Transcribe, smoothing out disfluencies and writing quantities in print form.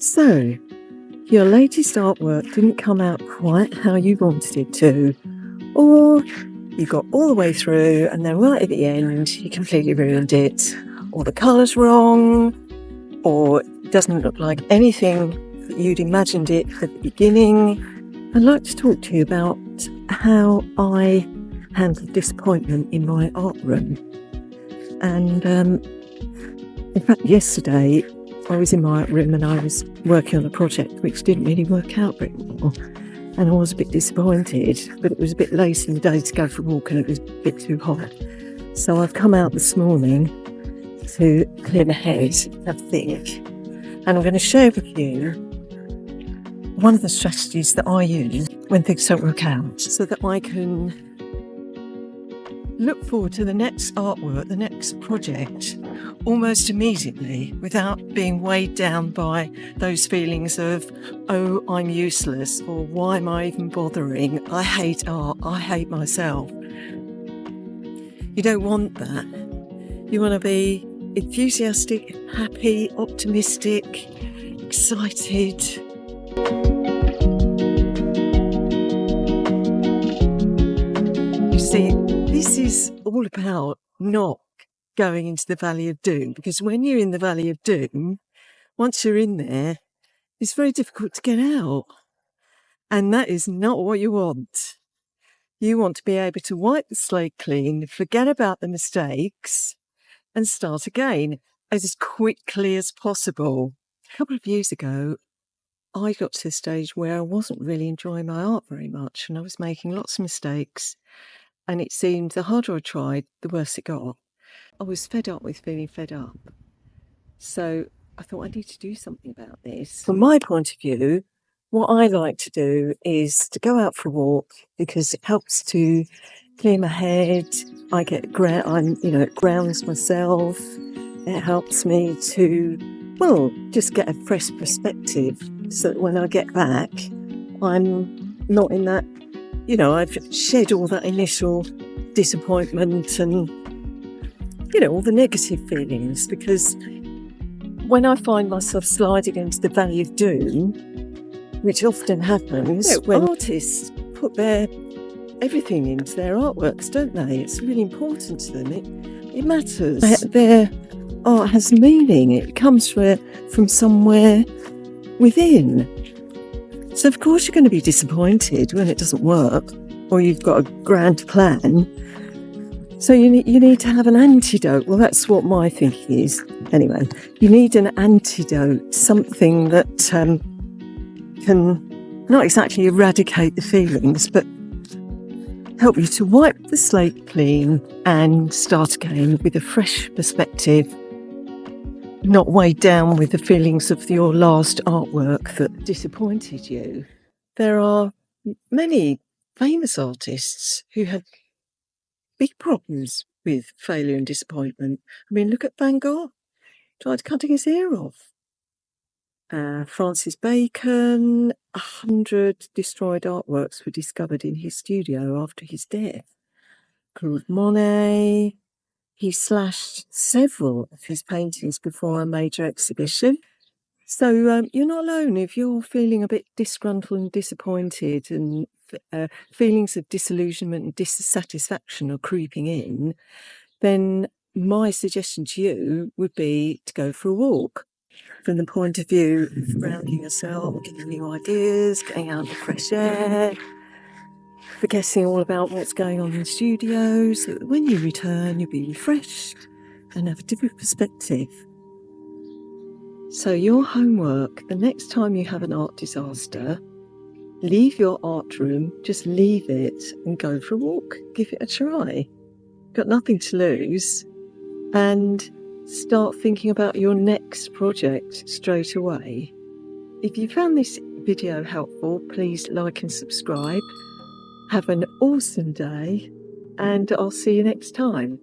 So, your latest artwork didn't come out quite how you wanted it to, or you got all the way through and then right at the end you completely ruined it, or the colour's wrong, or it doesn't look like anything that you'd imagined it at the beginning. I'd like to talk to you about how I handle disappointment in my art room. And in fact, yesterday I was in my art room and I was working on a project which didn't really work out very well. And I was a bit disappointed, but it was a bit late in the day to go for a walk and it was a bit too hot. So I've come out this morning to clear my head, have a think. And I'm going to share with you one of the strategies that I use when things don't work out, so that I can look forward to the next artwork, the next project, almost immediately without being weighed down by those feelings of, oh, I'm useless, or why am I even bothering? I hate art, I hate myself. You don't want that. You want to be enthusiastic, happy, optimistic, excited. You see, this is all about not going into the valley of doom, because when you're in the valley of doom, once you're in there, it's very difficult to get out. And that is not what you want. You want to be able to wipe the slate clean, forget about the mistakes, and start again as quickly as possible. A couple of years ago, I got to the stage where I wasn't really enjoying my art very much, and I was making lots of mistakes. And it seemed the harder I tried, the worse it got. I was fed up with feeling fed up. So I thought I need to do something about this. From my point of view, what I like to do is to go out for a walk because it helps to clear my head. I get it grounds myself. It helps me to, just get a fresh perspective so that when I get back, I'm not in that, I've shed all that initial disappointment and, all the negative feelings, because when I find myself sliding into the valley of doom, which often happens when artists put their everything into their artworks, don't they? It's really important to them. It matters. Their art has meaning. It comes from somewhere within. So of course you're going to be disappointed when it doesn't work, or you've got a grand plan. So you need to have an antidote. Well, that's what my thinking is. Anyway, you need an antidote, something that can not exactly eradicate the feelings, but help you to wipe the slate clean and start again with a fresh perspective, not weighed down with the feelings of your last artwork that disappointed you. There are many famous artists who had big problems with failure and disappointment. I mean, look at Van Gogh. Tried cutting his ear off. Francis Bacon, 100 destroyed artworks were discovered in his studio after his death. Claude Monet, he slashed several of his paintings before a major exhibition. So you're not alone if you're feeling a bit disgruntled and disappointed, and feelings of disillusionment and dissatisfaction are creeping in. Then my suggestion to you would be to go for a walk. From the point of view of grounding yourself, getting new ideas, getting out in the fresh air, forgetting all about what's going on in the studio, so that when you return, you'll be refreshed and have a different perspective. So your homework, the next time you have an art disaster, leave your art room, just leave it and go for a walk. Give it a try. Got nothing to lose. And start thinking about your next project straight away. If you found this video helpful, please like and subscribe. Have an awesome day, and I'll see you next time.